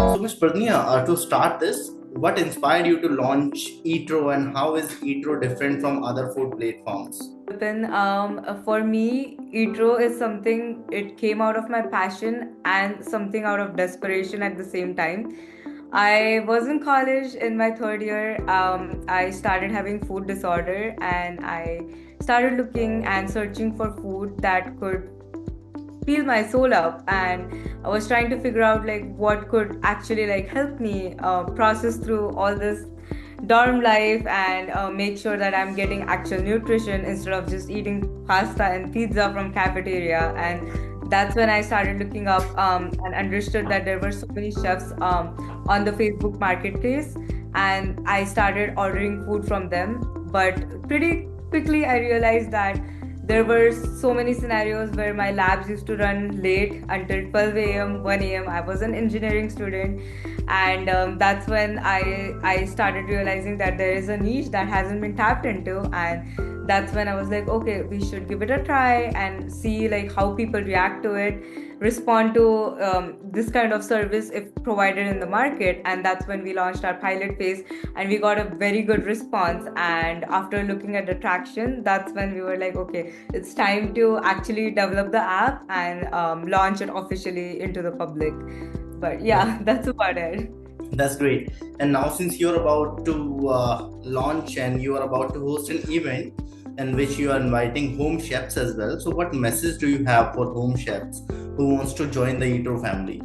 So, Ms. Pradnya, to start this, what inspired you to launch Eatro and how is Eatro different from other food platforms? Then, for me, Eatro is something, it came out of my passion and something out of desperation at the same time. I was in college in my third year. I started having food disorder and I started looking and searching for food that could feel my soul up, and I was trying to figure out like what could actually like help me process through all this dorm life and make sure that I'm getting actual nutrition instead of just eating pasta and pizza from cafeteria. And that's when I started looking up and understood that there were so many chefs on the Facebook marketplace, and I started ordering food from them. But pretty quickly I realized that there were so many scenarios where my labs used to run late until 12 a.m., 1 a.m. I was an engineering student, and that's when I started realizing that there is a niche that hasn't been tapped into, and that's when I was like, okay, we should give it a try and see like how people react to it, respond to this kind of service if provided in the market. And that's when we launched our pilot phase, and we got a very good response. And after looking at the traction, that's when we were like, okay, it's time to actually develop the app and launch it officially into the public. But That, yeah, that's about it. that's great. And now, since you're about to launch and you are about to host an event in which you are inviting home chefs as well, so what message do you have for home chefs who wants to join the Eatro family?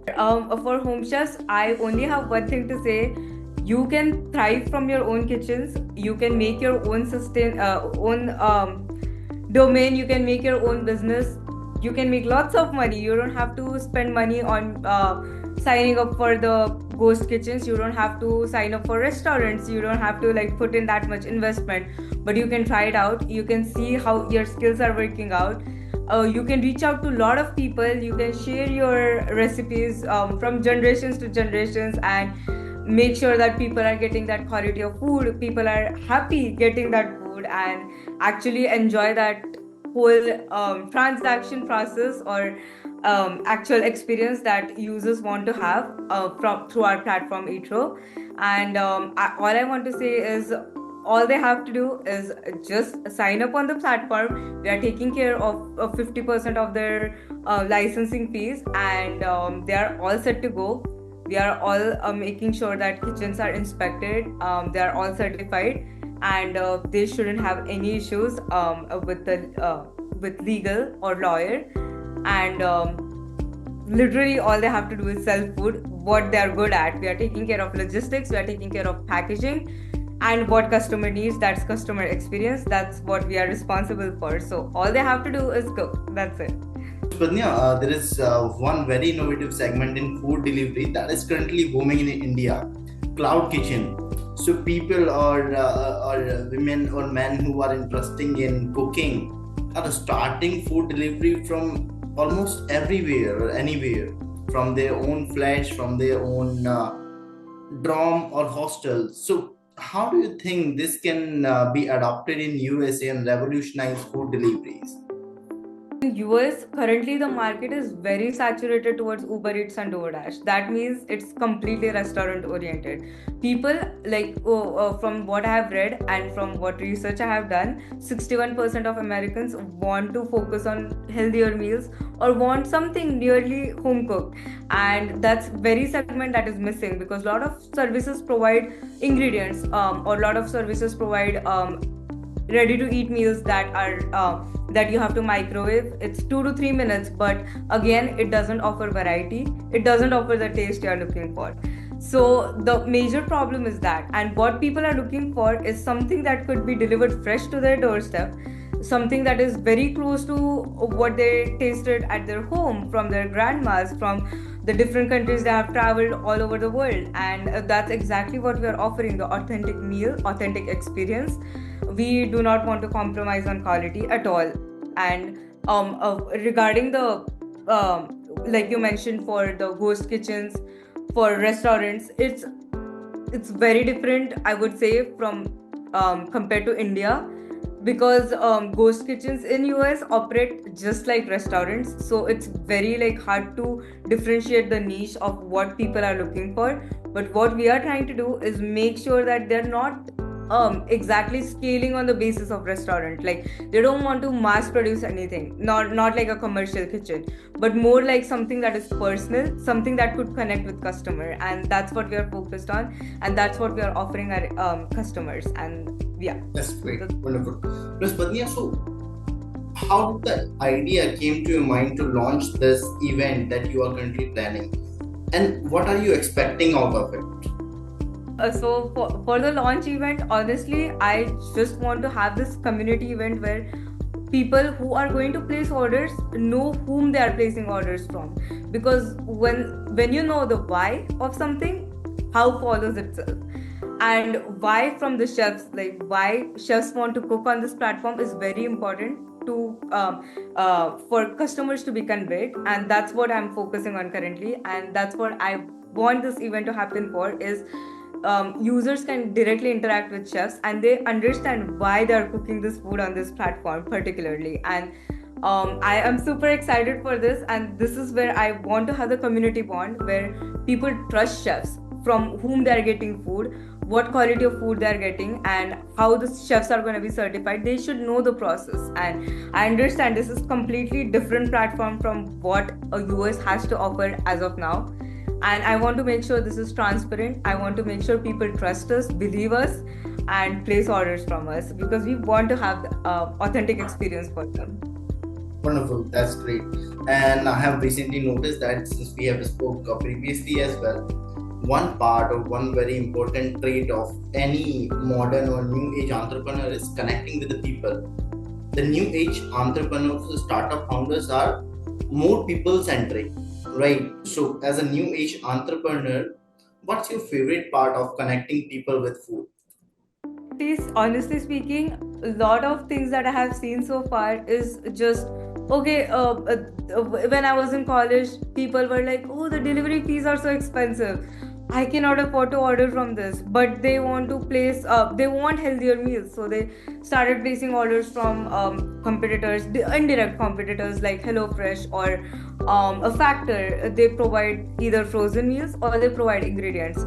For home chefs, I only have one thing to say. You can thrive from your own kitchens. You can make your own own domain. You can make your own business. You can make lots of money. You don't have to spend money on signing up for the ghost kitchens. You don't have to sign up for restaurants. You don't have to like put in that much investment. But you can try it out. You can see how your skills are working out. You can reach out to a lot of people. You can share your recipes from generations to generations, and make sure that people are getting that quality of food, people are happy getting that food, and actually enjoy that whole transaction process or actual experience that users want to have from through our platform Eatro. And all I want to say is all they have to do is just sign up on the platform. We are taking care of 50% of their licensing fees, and they are all set to go. We are all making sure that kitchens are inspected, they are all certified, and they shouldn't have any issues with legal or lawyer. And literally all they have to do is sell food, what they are good at. We are taking care of logistics, we are taking care of packaging, and what customer needs, that's customer experience, that's what we are responsible for. So all they have to do is cook, that's it. Pradnya, there is one very innovative segment in food delivery that is currently booming in India, cloud kitchen. So people or women or men who are interested in cooking are starting food delivery from almost everywhere or anywhere, from their own flat, from their own dorm or hostel. So how do you think this can be adopted in USA and revolutionize food deliveries? In US, currently the market is very saturated towards Uber Eats and DoorDash. That means it's completely restaurant oriented. People like from what I have read and from what research I have done, 61% of Americans want to focus on healthier meals or want something nearly home cooked, and that's very segment that is missing because a lot of services provide ingredients, or a lot of services provide ready to eat meals that are that you have to microwave. It's 2 to 3 minutes, but again it doesn't offer variety, it doesn't offer the taste you're looking for. So the major problem is that, and what people are looking for is something that could be delivered fresh to their doorstep, something that is very close to what they tasted at their home from their grandmas, from the different countries they have traveled all over the world. And that's exactly what we are offering, the authentic meal, authentic experience. We do not want to compromise on quality at all. And regarding the like you mentioned, for the ghost kitchens, for restaurants, it's very different, I would say, from compared to India, because ghost kitchens in US operate just like restaurants, so it's very like hard to differentiate the niche of what people are looking for. But what we are trying to do is make sure that they're not exactly scaling on the basis of restaurant. Like they don't want to mass produce anything, not like a commercial kitchen, but more like something that is personal, something that could connect with customer, and that's what we are focused on, and that's what we are offering our customers. And yeah, That's great. Wonderful. Plus, Padnia, so how did the idea came to your mind to launch this event that you are currently planning? And what are you expecting out of it? for the launch event, honestly, I just want to have this community event where people who are going to place orders know whom they are placing orders from, because when you know the why of something, how follows itself. And why from the chefs, like why chefs want to cook on this platform, is very important to for customers to be conveyed, and that's what I'm focusing on currently, and that's what I want this event to happen for. Is users can directly interact with chefs and they understand why they are cooking this food on this platform particularly. And I am super excited for this, and this is where I want to have the community bond where people trust chefs from whom they are getting food, what quality of food they are getting, and how the chefs are going to be certified. They should know the process, and I understand this is completely different platform from what a US has to offer as of now, and I want to make sure this is transparent. I want to make sure people trust us, believe us, and place orders from us, because we want to have the authentic experience for them. Wonderful, that's great. And I have recently noticed that since we have spoke previously as well, one part or one very important trait of any modern or new age entrepreneur is connecting with the people. The new age entrepreneurs, the startup founders are more people centric, right? So, as a new age entrepreneur, what's your favorite part of connecting people with food? Honestly speaking, a lot of things that I have seen so far is just okay. When I was in college, people were like, "Oh, the delivery fees are so expensive. I cannot afford to order from this." But they want to place, they want healthier meals, so they started placing orders from competitors, the indirect competitors like HelloFresh or a Factor. They provide either frozen meals or they provide ingredients.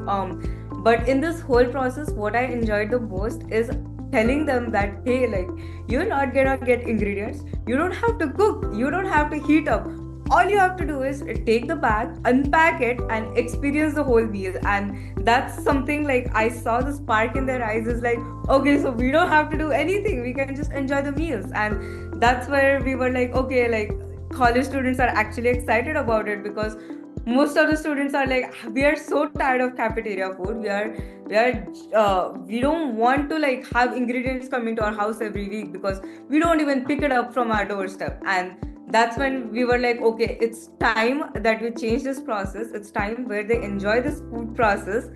But in this whole process, what I enjoyed the most is telling them that, hey, like, you're not gonna get ingredients, you don't have to cook, you don't have to heat up. All you have to do is take the bag, unpack it, and experience the whole meal. And that's something like I saw the spark in their eyes, is like, okay, so we don't have to do anything, we can just enjoy the meals. And that's where we were like, okay, like college students are actually excited about it, because most of the students are like, we are so tired of cafeteria food. We don't want to like have ingredients coming to our house every week, because we don't even pick it up from our doorstep. And that's when we were like, okay, it's time that we change this process. It's time where they enjoy this food process,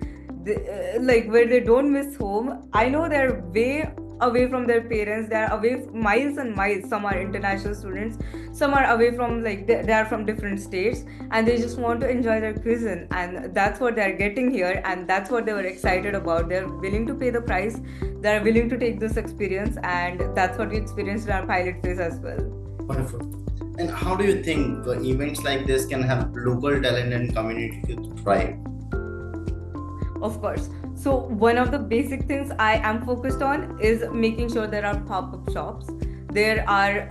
like where they don't miss home. I know they're way away from their parents, they're away miles and miles. Some are international students, some are away from, like they are from different states, and they just want to enjoy their cuisine, and that's what they're getting here, and that's what they were excited about. They're willing to pay the price, they're willing to take this experience, and that's what we experienced in our pilot phase as well. Wonderful. And how do you think events like this can help local talent and community to thrive? Of course. So one of the basic things I am focused on is making sure there are pop-up shops. There are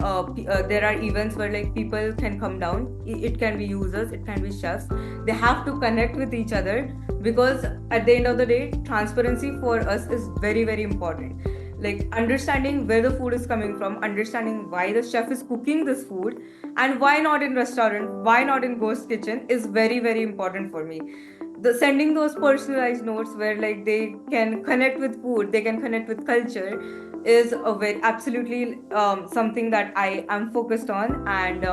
events where like people can come down. It can be users, it can be chefs. They have to connect with each other, because at the end of the day, transparency for us is very, very important. Like understanding where the food is coming from, understanding why the chef is cooking this food, and why not in restaurant, why not in ghost kitchen, is very, very important for me. The sending those personalized notes where like they can connect with food, they can connect with culture, is a very absolutely something that I am focused on. And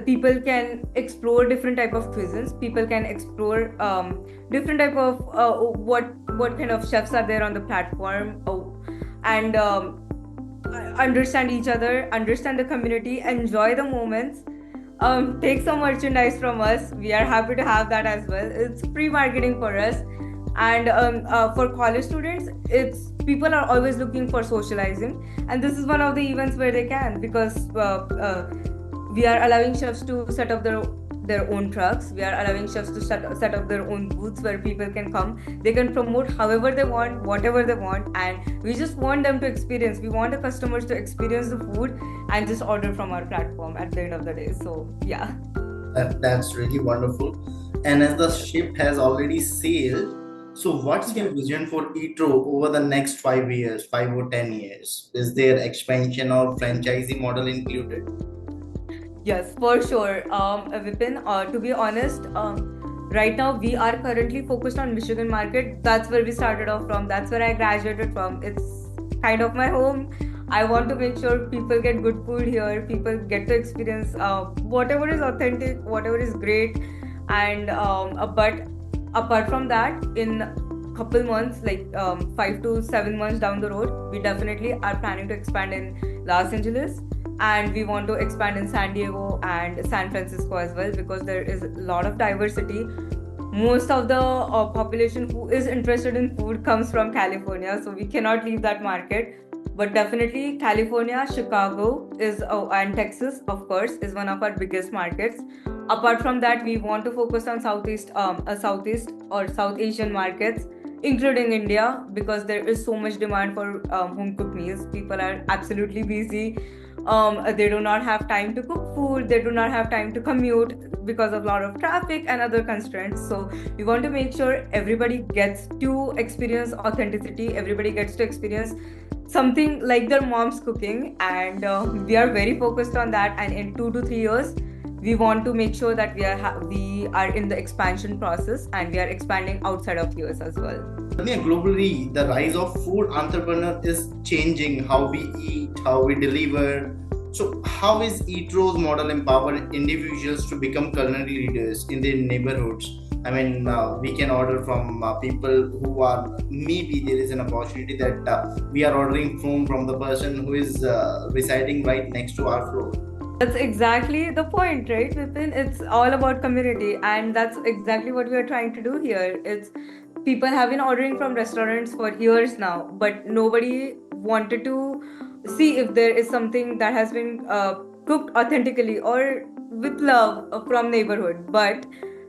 people can explore different type of cuisines, people can explore different type of what kind of chefs are there on the platform, and understand each other, understand the community, enjoy the moments. Take some merchandise from us, we are happy to have that as well. It's free marketing for us. And for college students, it's people are always looking for socializing, and this is one of the events where they can, because we are allowing chefs to set up their own trucks. We are allowing chefs to set up their own booths where people can come. They can promote however they want, whatever they want, and we just want them to experience. We want the customers to experience the food and just order from our platform at the end of the day. So yeah. That's really wonderful. And as the ship has already sailed, so what's your vision for Etro over the next 5 years, 5 or 10 years? Is there expansion or franchisee model included? Yes, for sure. Vipin, to be honest, right now we are currently focused on Michigan market. That's where we started off from. That's where I graduated from. It's kind of my home. I want to make sure people get good food here. People get to experience whatever is authentic, whatever is great, and but apart from that, in couple months, like 5 to 7 months down the road, we definitely are planning to expand in Los Angeles, and we want to expand in San Diego and San Francisco as well, because there is a lot of diversity. Most of the population who is interested in food comes from California, so we cannot leave that market. But definitely California, Chicago is and Texas, of course, is one of our biggest markets. Apart from that, we want to focus on Southeast or South Asian markets, including India, because there is so much demand for home cooked meals. People are absolutely busy. They do not have time to cook food. They do not have time to commute because of a lot of traffic and other constraints. So we want to make sure everybody gets to experience authenticity. Everybody gets to experience something like their mom's cooking, and we are very focused on that. And in 2 to 3 years, we want to make sure that we are in the expansion process, and we are expanding outside of US as well. Tanya, globally, the rise of food entrepreneur is changing how we eat, how we deliver. So, how is Eatro's model empower individuals to become culinary leaders in their neighborhoods? I mean, we can order from people who are, maybe there is an opportunity that we are ordering from the person who is residing right next to our floor. That's exactly the point, right, Vipin? It's all about community, and that's exactly what we are trying to do here. It's people have been ordering from restaurants for years now, but nobody wanted to see if there is something that has been cooked authentically or with love from neighborhood. But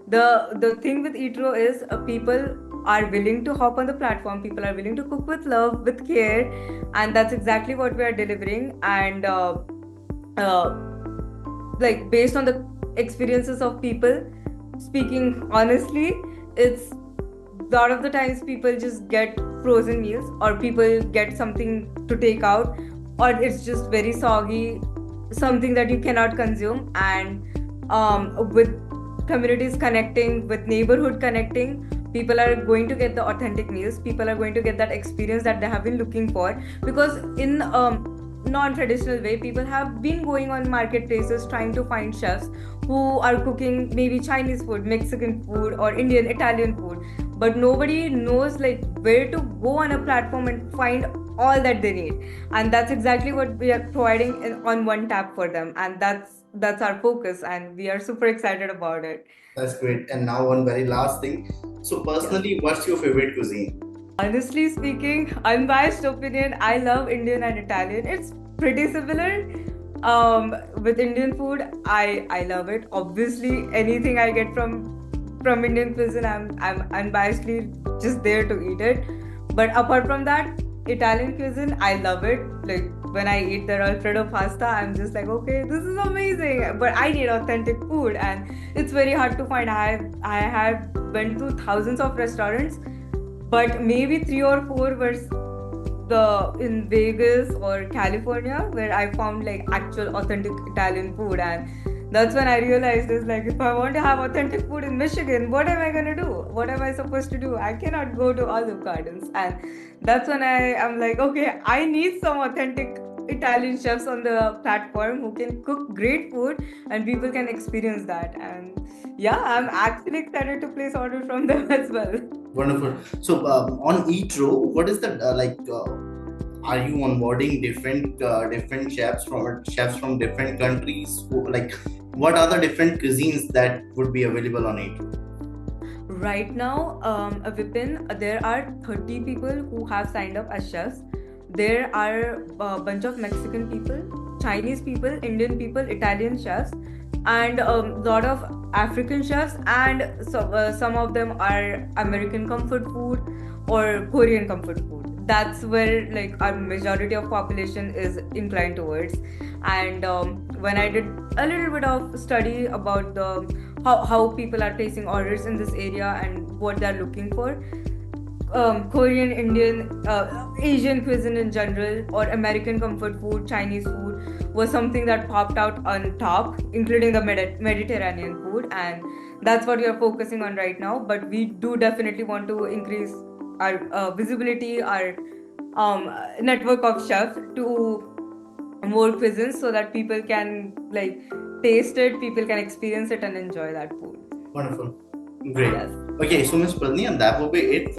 the thing with Eatro is people are willing to hop on the platform. People are willing to cook with love, with care, and that's exactly what we are delivering. And uh, like based on the experiences of people, speaking honestly, it's a lot of the times people just get frozen meals, or people get something to take out, or it's just very soggy, something that you cannot consume. And with communities connecting, with neighborhood connecting, people are going to get the authentic meals. People are going to get that experience that they have been looking for, because in non-traditional way, people have been going on marketplaces trying to find chefs who are cooking maybe Chinese food, Mexican food, or Indian, Italian food, but nobody knows like where to go on a platform and find all that they need. And that's exactly what we are providing on one tap for them, and that's our focus, and we are super excited about it. That's great. And now, one very last thing. So, Yeah. personally, what's your favorite cuisine? Honestly speaking, unbiased opinion, I love Indian and Italian. It's pretty similar. With Indian food, I love it. Obviously, anything I get from Indian cuisine, I'm unbiasedly just there to eat it. But apart from that, Italian cuisine, I love it. Like when I eat their Alfredo pasta, I'm just like, okay, this is amazing. But I need authentic food, and it's very hard to find. I have went to thousands of restaurants, but maybe three or four were the in Vegas or California where I found like actual authentic Italian food. And that's when I realized is like, if I want to have authentic food in Michigan, what am I gonna do? What am I supposed to do? I cannot go to Olive Gardens. And that's when I am like, okay, I need some authentic Italian chefs on the platform who can cook great food and people can experience that. And yeah, I'm actually excited to place order from them as well. Wonderful. So, on Eatro, what is the are you onboarding different chefs from different countries? Like, what are the different cuisines that would be available on Eatro? Right now, Vipin, there are 30 people who have signed up as chefs. There are a bunch of Mexican people, Chinese people, Indian people, Italian chefs, and a lot of African chefs, and some of them are American comfort food or Korean comfort food. That's where like our majority of population is inclined towards. And when I did a little bit of study about the how people are placing orders in this area and what they're looking for, Korean, Indian, Asian cuisine in general, or American comfort food, Chinese food was something that popped out on top, including the Mediterranean food, and that's what we are focusing on right now. But we do definitely want to increase our visibility, our network of chefs to more cuisines so that people can like taste it, people can experience it and enjoy that food. Wonderful. Great. Yes. Okay, so Miss Pradni, and that will be it